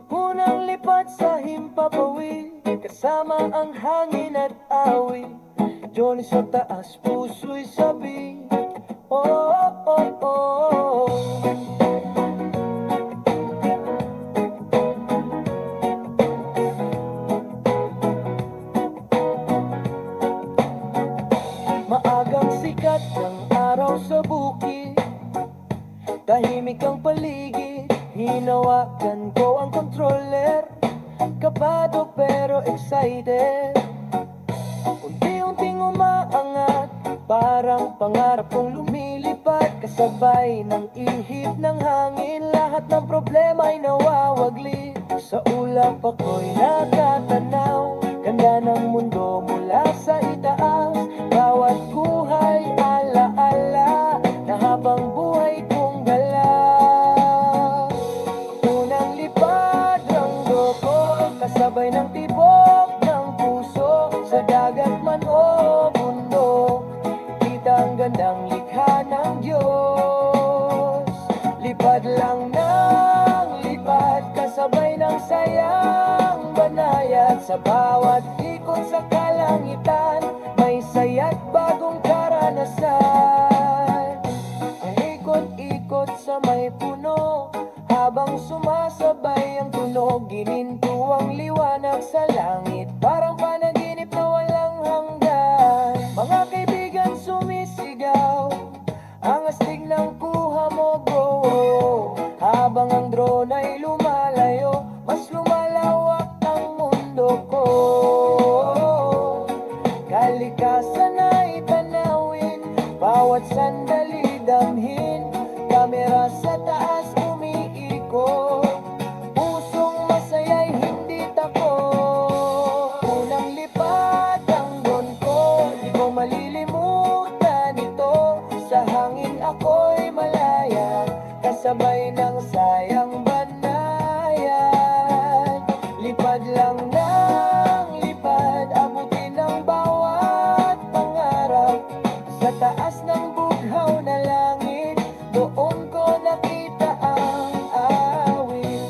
Unang lipat sa himpapawid, kasama ang hangin at awit. Johnny sa taas, puso'y sabi, oh, oh, oh. Maagang sikat ng araw sa bukid, tahimik ang paligid, hinawakan ko ang controller. Kabado pero excited, unti-unting umaangat, parang pangarap kong lumilipad. Kasabay ng ihip ng hangin, lahat ng problema ay nawawaglit. Sa ulap ako'y natatanaw, ganda ng mundo mula sa itaas. Bawat buhay ala-ala, na habang buhay kong gala. Unang lipad ranggo ko, kasabay ng tibok ng puso. Sa dagat man o bundok, kita ang gandang likha ng Diyos. Lipad lang ng lipad, kasabay ng sayang banayad. Sa bawat ikot sa kalangitan, may saya't bagong karanasan. Ikot-ikot sa may puno, habang sumasabay ang tunog. Gininto ang liwanag sa langit, parang panaginip na walang hanggan. Mga kaibigan sumisigaw, ang astig ng kuha mo bro. Habang ang drone ay lumalayo, mas lumalawak ang mundo ko. Kalikasan ay tanawin, bawat sandali damhin. Kamera sa taas umiikot, pusong masaya'y hindi takot. Unang lipad ang don ko, di ko malilimutan ito. Sa hangin ako'y malaya, kasabay ng sayang banayan. Lipad lang ng lipad, abutin ang bawat pangarap. Sa taas ng bughaw na langit, doon ko nakita ang awit.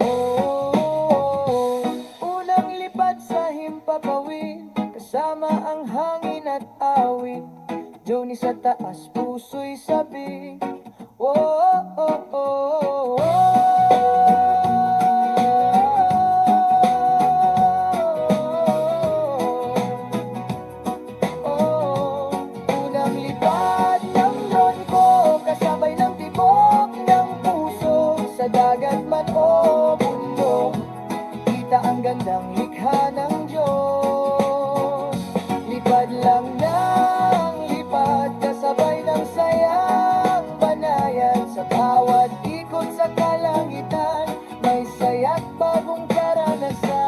Oh, unang lipad sa himpapawid, kasama ang hangin at awit. Johnny sa taas, puso'y sabi, oh, oh, oh, oh. Unang lipad ng drone ko, kasabay ng tibok ng puso. Sa dagat man o bundok, kita ang gandang likha ng Diyos. Lipad lang ng lipad, kasabay ng sayang banayad. Sa bawat ikot sa kalangitan, may saya't bagong karanasan.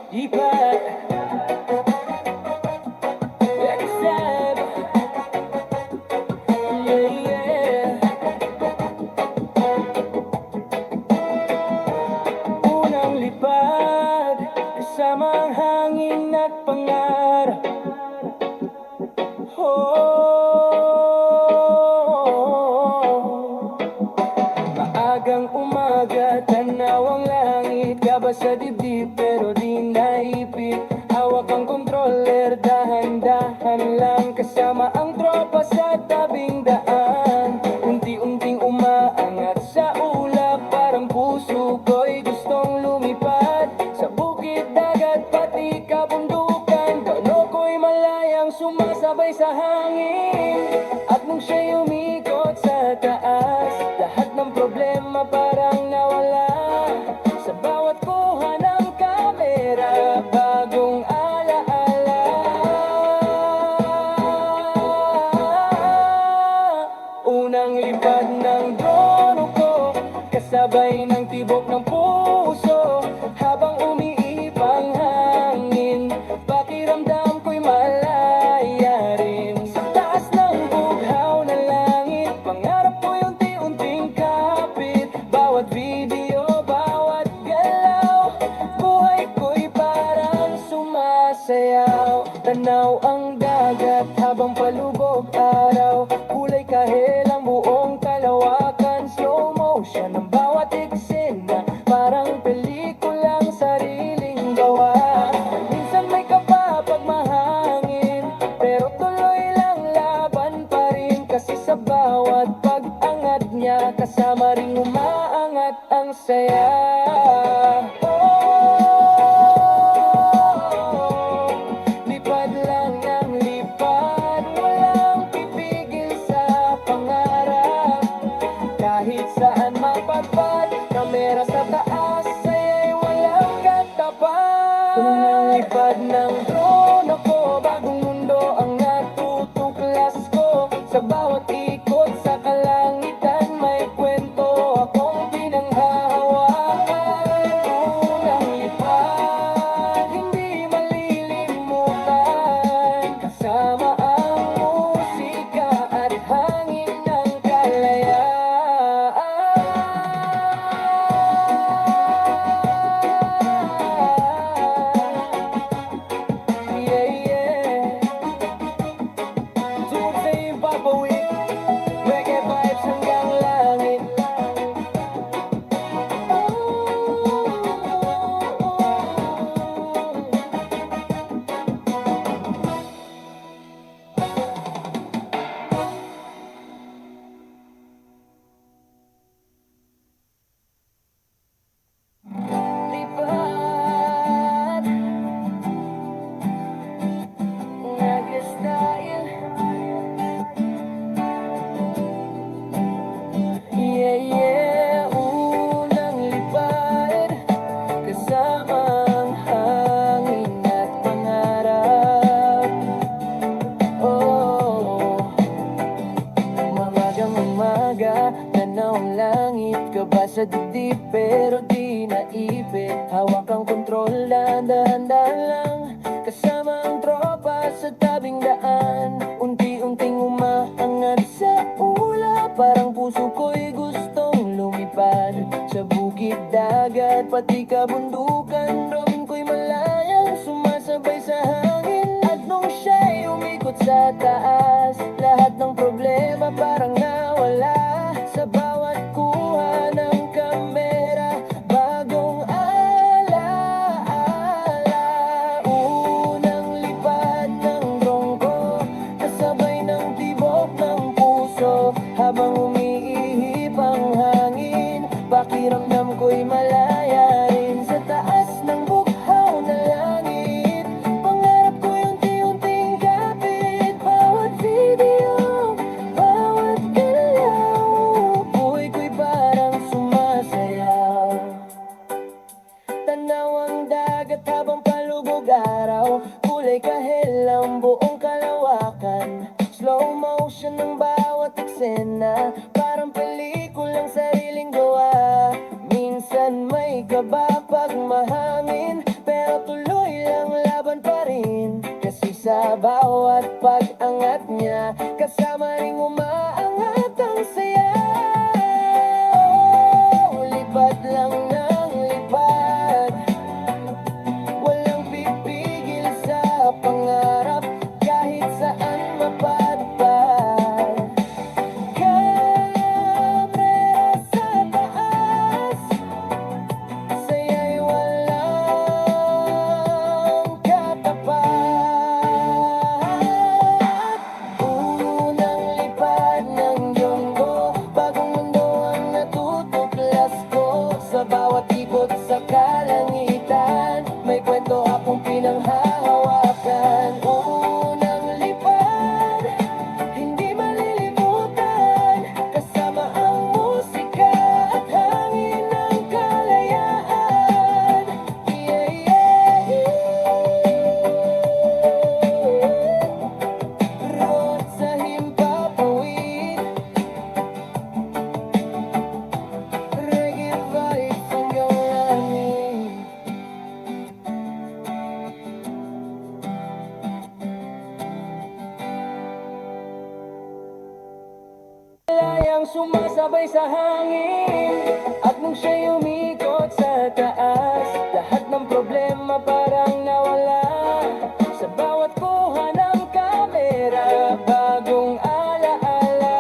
Lipad, exam, yeah, yeah. Unang lipad, kasama ang hangin at pangarap. Oh, maagang umaga, tanaw ang langit. Kaba sa dibdib pero di naipit. Hawak ang controller, dahan-dahan lang. Kasama ang tropa sa tabing daan. Unti-unting umaangat sa ulap, parang puso ko'y gustong lumipad. Sa bukid, dagat, pati kabundukan, gano ko'y malayang sumasabay sa hangin. At nung siya'y umikot sa taas, lahat ng problema parang nawala. Sa bawat kuha ng kamera, bagong alaala. Unang lipad ng drone ko, kasabay ng tibok ng puso habang umiipang hangin. Pakiramdam ko'y malaya rin sa taas ng bughaw na langit. Pangarap ko'y unti-unting kapit, bawat video, bawat galaw, buhay ko'y parang sumasayaw. Tanaw ang dagat habang palubog araw, kulay kahel ang buong kalawakan. Slow motion ang bawat eksena, parang pelikulang sariling gawa. Minsan may kaba pag mahangin, pero tuloy lang laban pa rin. Kasi sa bawat pag-angat niya, kasama ring umaangat ang saya. Lipad lang ng lipad, walang pipigil sa pangarap. Kahit saan mapagpad, kamera sa taas, saya'y walang katapat. Unang lipad ng drone ako, bagong mundo ang natutuklas ko. Sa bawat ikot sa kalangitan, may kwento akong pinanghahawakan. Unang lipad, hindi malilimutan, kasama ang musika at hangin ng kalayaan. Yeah, yeah. Tugod sa ibabawit, reggae vibes hanggang langit. Lipad, nag-style. Yeah, yeah, unang lipad, kasama ang hangin at pangarap. Oh, umagang umaga, tanaw ang langit, kaba sa dibdib pero di naipit. Hawak ang kontrol, dahan-dahan lang, kasama ang tropa sa tabing daan. Unti-unting umaangat sa ulap, parang puso ko'y gustong lumipad. Sa bukid, dagat, pati kabundukan, drawing ko'y malayang sumasabay sa hangin. At nung siya'y umikot sa taas, lahat ng problema parang nawala. Sa bawat kuha ng kamera, bagong alaala. Unang lipad ng drone ko, kasabay ng tibok ng puso habang umiihip ang hangin. Pakiramdam ko'y malaya rin sa taas ng bughaw na langit. Pangarap ko'y unti-unting kapit, bawat video, bawat galaw, buhay ko'y parang sumasayaw. Tanaw ang dagat habang palubog araw, kulay kahel ang buong kalawakan. Slow motion ng bawat eksena, parang pelikulang sariling gawa. Minsan may kaba pag mahangin, pero tuloy lang laban pa rin. Kasi sa bawat pag-angat niya, kasama ring umaangat ang saya. Lipad lang ng lipad, walang pipigil sa pangarap. Kahit saan mapadpad, kamera sa taas, saya'y walang katapat. Unang lipad sumasabay sa hangin. At nung siya'y umikot sa taas, lahat ng problema parang nawala. Sa bawat kuha ng kamera, bagong alaala.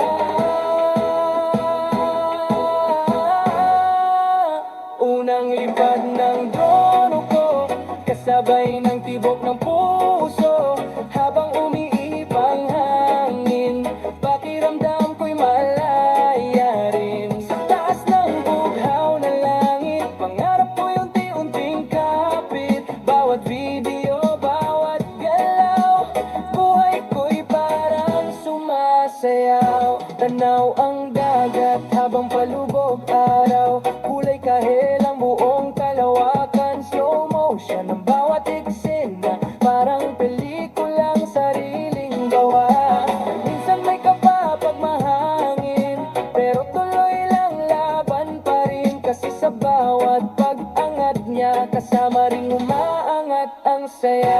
Unang lipad ng drone ko, kasabay ng tibok ng puso. Habang umiipang hangin, pakiramdam ko'y malaya rin. Sa taas ng bughaw na langit, pangarap ko'y unti-unting kapit. Bawat video, bawat galaw, buhay ko'y parang sumasayaw. Tanaw ang dagat habang palubog araw, kulay kahel ang buong kalawakan. Slow motion ang bawat eksena, parang pelikulang sariling gawa. Minsan may kapa pag mahangin, pero tuloy lang laban pa rin. Kasi sa bawat pag-angat niya, kasama ring umaangat ang saya.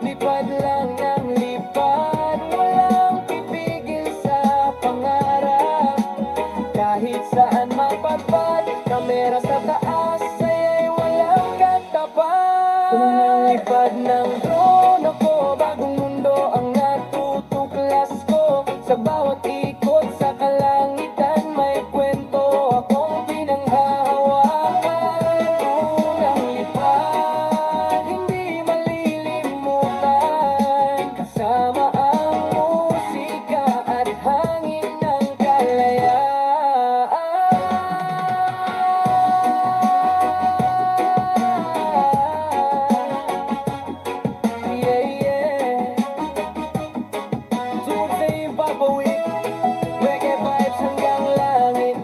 Lipad lang ng lipad, walang pipigil sa pangarap. Kahit saan mapadpad, kamera sa taas, saya'y walang katapat. Unang lipad ng drone ako, bagong mundo ang natutuklas ko. Sa bawat ikot sa kalangitan, may kwento akong pinanghahawakan. Unang lipad, hindi malilimutan, kasama ang musika at hangin ng kalayaan. Yeah, yeah. Tugod sa iyong papawid, reggae vibes hanggang langit.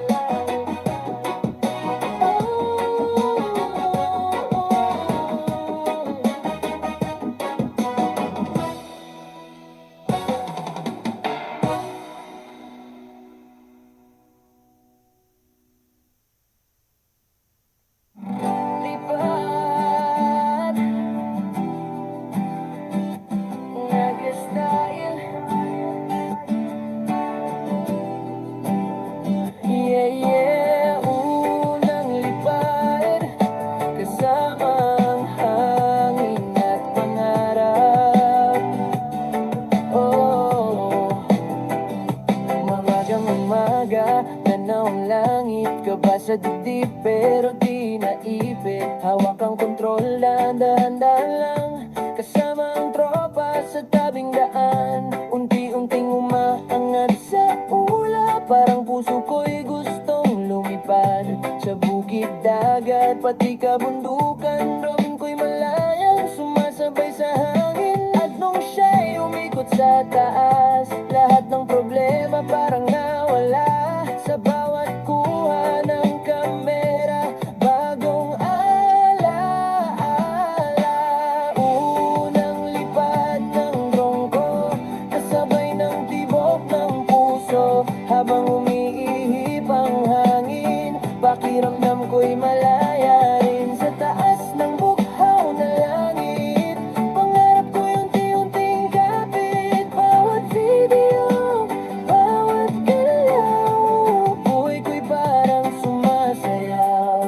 Lipad nag-style. Yeah, yeah. Unang lipad, kasama ang hangin at pangarap. Oh, umagang umaga, tanaw ang langit, kaba sa dibdib pero di naipit. Hawak ang kontrol, dahan-dahan lang, kasama ang tropa sa tabing daan. Unti-unting umaangat sa ulap, parang puso ko'y gustong lumipad. Sa bukid, dagat, pati kabundukan, raming ko'y malayang sumasabay sa hangin. At nung siya'y umikot sa taas, lahat ng problema parang nawala. Sa bawat kuha ng kamera, bagong alaala. Unang lipad ng drone ko, kasabay ng tibok ng puso. Habang umiihip ang hangin, pakiramdam ko'y malaya rin. Sa taas ng bughaw na langit, pangarap ko'y unti-unting kapit. Bawat video, bawat galaw, buhay ko'y parang sumasayaw.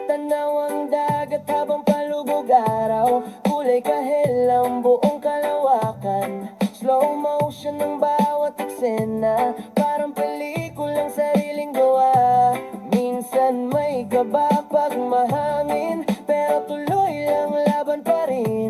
Tanaw ang dagat habang palubog araw, kulay kahel ang buong kalawakan. Slow motion ng bawat eksena, parang pelikulang sariling gawa. Minsan may kaba